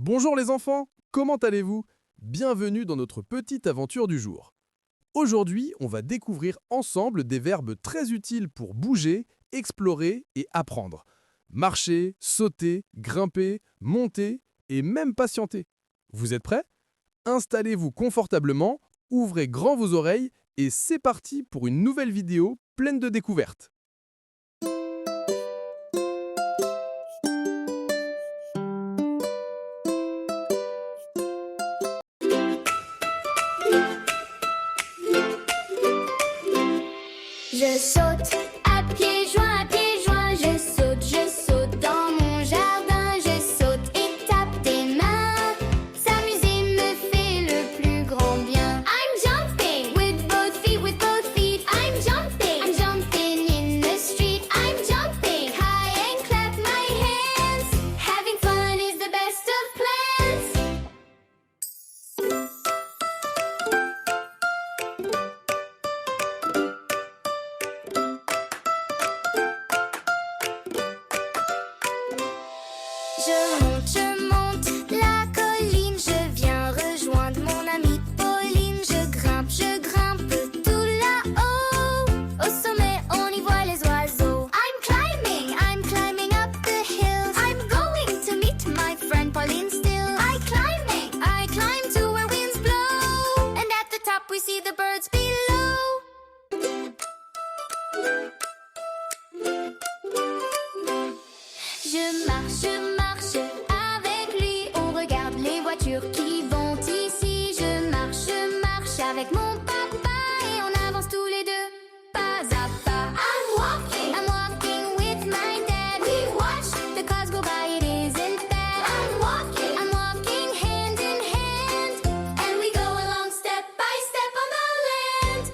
Bonjour les enfants, comment allez-vous? Bienvenue dans notre petite aventure du jour. Aujourd'hui, on va découvrir ensemble des verbes très utiles pour bouger, explorer et apprendre. Marcher, sauter, grimper, monter et même patienter. Vous êtes prêts? Installez-vous confortablement, ouvrez grand vos oreilles et c'est parti pour une nouvelle vidéo pleine de découvertes. Je saute à pieds joints, je saute dans mon jardin, je saute et tape des mains. S'amuser me fait le plus grand bien. I'm jumping with both feet. I'm jumping in the street. I'm jumping high and clap my hands. Having fun is the best of plans. Je monte la colline, je viens rejoindre mon amie Pauline. Je grimpe tout là-haut. Au sommet, on y voit les oiseaux. I'm climbing up the hills. I'm going to meet my friend Pauline still. I climb to where winds blow. And at the top we see the birds below. Je marche avec lui, on regarde les voitures qui vont ici. Je marche avec mon papa et on avance tous les deux, pas à pas. I'm walking with my dad. We watch the cars go by, it isn't bad. I'm walking hand in hand, and we go along step by step on the land.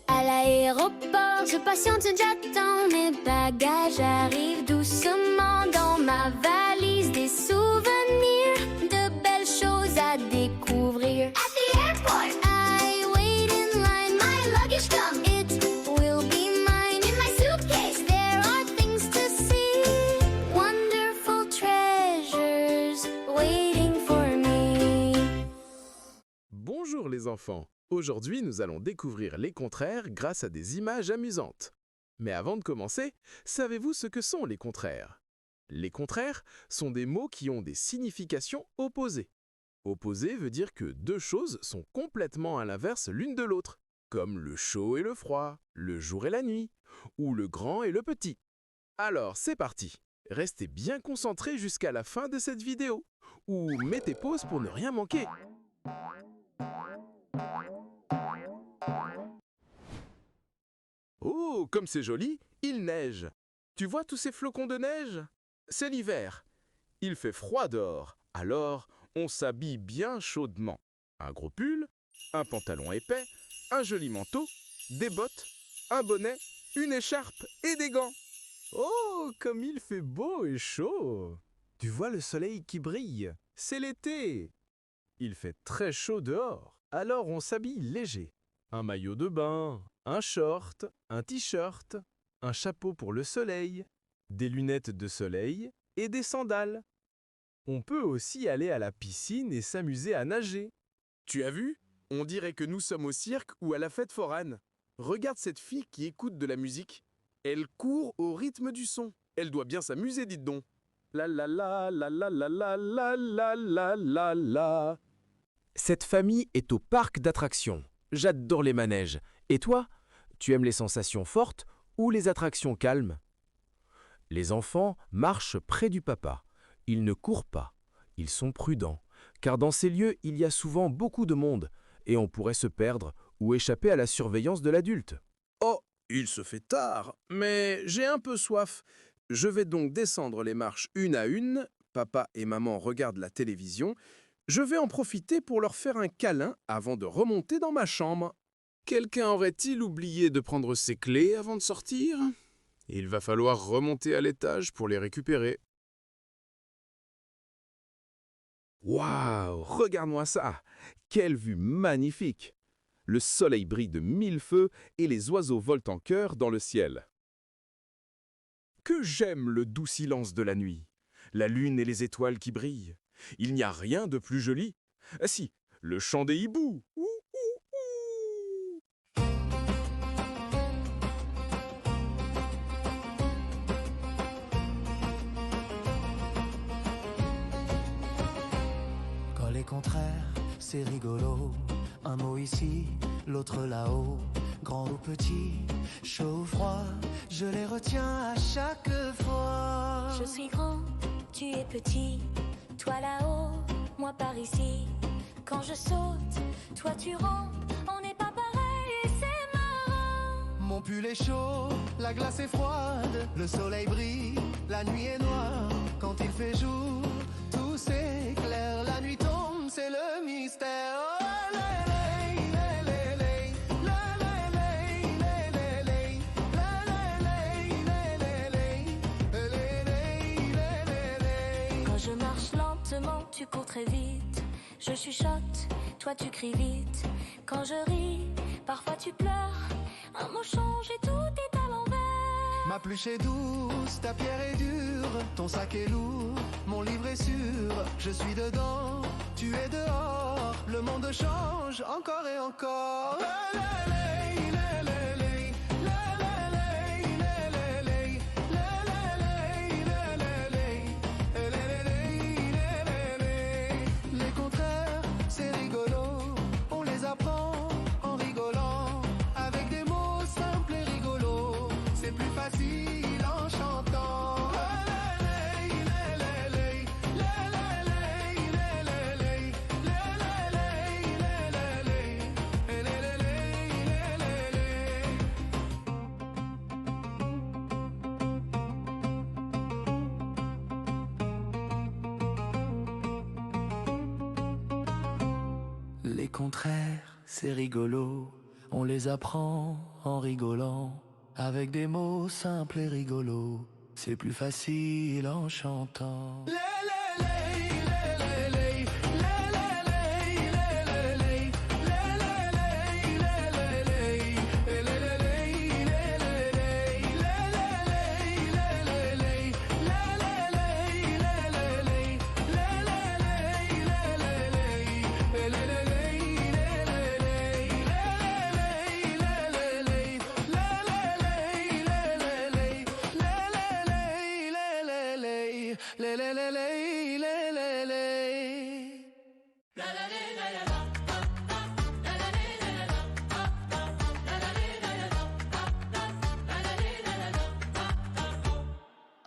À l'aéroport, je patiente, j'attends. Mes bagages arrivent doucement dans ma valise. Des souvenirs, de belles choses à découvrir. At the airport, I wait in line. My luggage comes, it will be mine. In my suitcase, there are things to see. Wonderful treasures waiting for me. Bonjour les enfants. Aujourd'hui, nous allons découvrir les contraires grâce à des images amusantes. Mais avant de commencer, savez-vous ce que sont les contraires? Les contraires sont des mots qui ont des significations opposées. Opposé veut dire que deux choses sont complètement à l'inverse l'une de l'autre, comme le chaud et le froid, le jour et la nuit, ou le grand et le petit. Alors, c'est parti! Restez bien concentrés jusqu'à la fin de cette vidéo, ou mettez pause pour ne rien manquer. Oh, comme c'est joli, il neige. Tu vois tous ces flocons de neige? C'est l'hiver. Il fait froid dehors, alors on s'habille bien chaudement. Un gros pull, un pantalon épais, un joli manteau, des bottes, un bonnet, une écharpe et des gants. Oh, comme il fait beau et chaud! Tu vois le soleil qui brille? C'est l'été. Il fait très chaud dehors, alors on s'habille léger. Un maillot de bain, un short, un t-shirt, un chapeau pour le soleil, des lunettes de soleil et des sandales. On peut aussi aller à la piscine et s'amuser à nager. Tu as vu? On dirait que nous sommes au cirque ou à la fête foraine. Regarde cette fille qui écoute de la musique. Elle court au rythme du son. Elle doit bien s'amuser, dites donc. La la la la la la la la la la la la. Cette famille est au parc d'attractions. J'adore les manèges. Et toi, tu aimes les sensations fortes ou les attractions calmes? Les enfants marchent près du papa. Ils ne courent pas. Ils sont prudents, car dans ces lieux, il y a souvent beaucoup de monde et on pourrait se perdre ou échapper à la surveillance de l'adulte. Oh, il se fait tard, mais j'ai un peu soif. Je vais donc descendre les marches une à une. Papa et maman regardent la télévision. Je vais en profiter pour leur faire un câlin avant de remonter dans ma chambre. Quelqu'un aurait-il oublié de prendre ses clés avant de sortir? Il va falloir remonter à l'étage pour les récupérer. Waouh, regarde-moi ça! Quelle vue magnifique! Le soleil brille de mille feux et les oiseaux volent en chœur dans le ciel. Que j'aime le doux silence de la nuit, la lune et les étoiles qui brillent. Il n'y a rien de plus joli. Ah si, le chant des hiboux. Ouh, ouh, ouh. Quand les contraires, c'est rigolo. Un mot ici, l'autre là-haut. Grand ou petit, chaud ou froid, je les retiens à chaque fois. Je suis grand, tu es petit. Toi là-haut, moi par ici. Quand je saute, toi tu rampes. On n'est pas pareil et c'est marrant. Mon pull est chaud, la glace est froide. Le soleil brille, la nuit est noire. Quand il fait jour, tout s'éclaire. La nuit tombe, c'est le mystère. Oh, je marche lentement, tu cours très vite. Je chuchote, toi tu cries vite. Quand je ris, parfois tu pleures. Un mot change et tout est à l'envers. Ma pluche est douce, ta pierre est dure. Ton sac est lourd, mon livre est sûr. Je suis dedans, tu es dehors. Le monde change encore et encore. Les contraires, c'est rigolo. On les apprend en rigolant. Avec des mots simples et rigolos. C'est plus facile en chantant.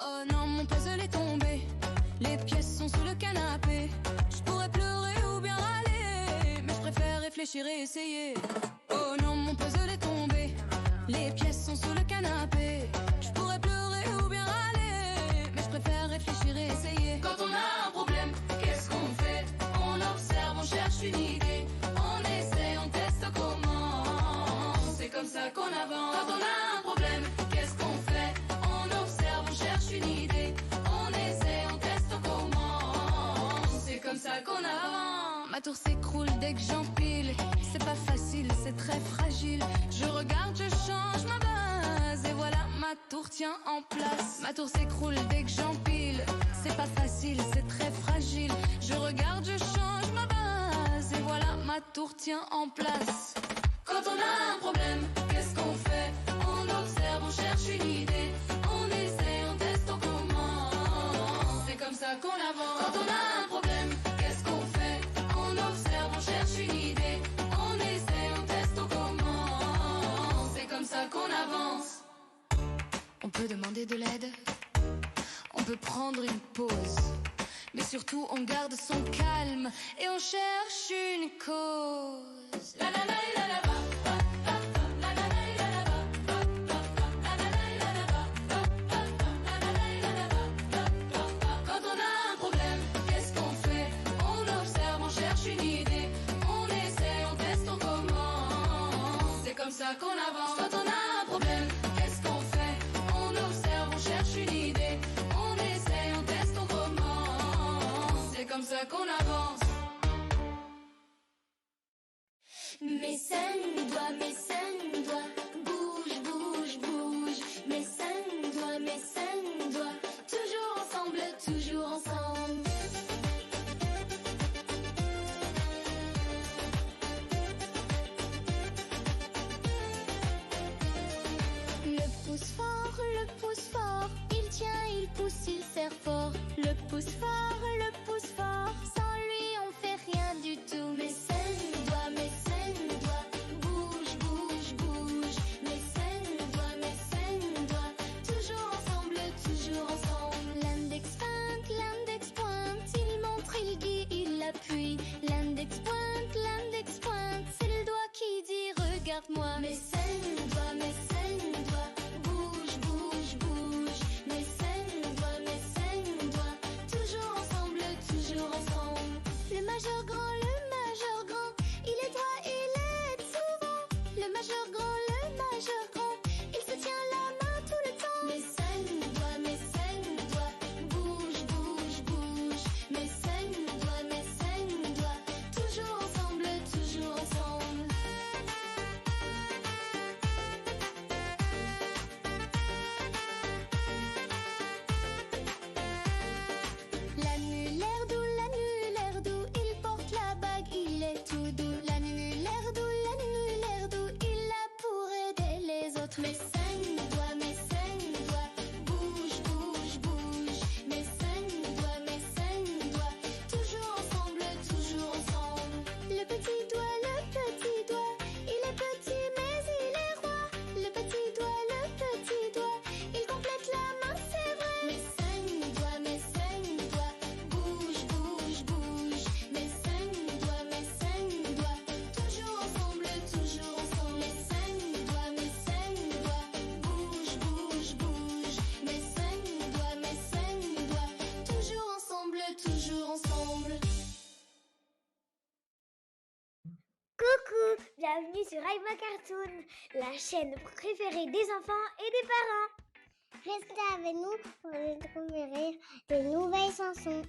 Oh non, mon puzzle est tombé. Les pièces sont sous le canapé. Je pourrais pleurer ou bien râler, mais je préfère réfléchir et essayer. Oh non, mon puzzle est tombé. Les pièces sont sous le canapé. Je pourrais pleurer ou bien râler, mais je préfère réfléchir et essayer. Quand on a un problème, qu'est-ce qu'on fait? On observe, on cherche une idée. On essaie, on teste comment. C'est comme ça qu'on avance. Quand on a un problème, qu'est-ce qu'on fait? On observe, on cherche une idée. On essaie, on teste comment. C'est comme ça qu'on avance. Ma tour s'écroule dès que j'empile. C'est pas facile, c'est très fragile. Je regarde, je change ma base. Et voilà, ma tour tient en place. Ma tour s'écroule dès que j'empile. C'est pas facile, c'est très fragile. Je regarde, je change ma base. Et voilà, ma tour tient en place. Quand on a un problème, qu'est-ce qu'on fait? On observe, on cherche une idée. On essaie, on teste, on commence. C'est comme ça qu'on avance. Quand on a un problème, qu'est-ce qu'on fait? On observe, on cherche une idée. On essaie, on teste, on commence. C'est comme ça qu'on avance. On peut demander de l'aide. On peut prendre une pause. Mais surtout, on garde son calme et on cherche une cause. La la la la la. Qu'on avance. Quand on a un problème, qu'est-ce qu'on fait? On observe, on cherche une idée. On essaie, on teste, on commence. C'est comme ça qu'on avance. Mes cinq doigts, bouge, bouge, bouge. Mes cinq doigts, le pouce fort. Il tient, il pousse, il serre fort. Le pouce fort, le pouce fort. Sans lui, on fait rien du tout. Mes 5 doigts, bouge, bouge, bouge. Mes 5 doigts, toujours ensemble, toujours ensemble. L'index pointe, il montre, il guide, il appuie. L'index pointe, c'est le doigt qui dit regarde-moi. Mes 5 doigts, bouge, bouge, bouge. Mes 5 doigts, toujours ensemble, toujours ensemble. Le majeur grand, il est droit, il aide souvent. Le majeur grand, il se tient la main tout le temps. Mes 5 doigts, bouge, bouge, bouge. Mes 5 doigts, toujours ensemble, toujours ensemble. L'annulaire doux, il porte la bague, il est tout doux. L'annulaire doux, il a pour aider les autres. Mes 5 doigts, bouge, bouge, bouge. Mes 5 doigts, toujours ensemble, toujours ensemble. Le petit doigt, il est petit mais il est roi. Le petit doigt, il complète la main, c'est vrai. Mes 5 doigts, bouge, bouge, bouge. Mes 5 doigts, toujours ensemble, toujours ensemble. Mes 5 doigts, bouge, bouge, bouge. Mes 5 doigts, toujours ensemble, toujours ensemble. Coucou, bienvenue sur Aïma Cartoon, la chaîne préférée des enfants et des parents. Restez avec nous pour découvrir de nouvelles chansons.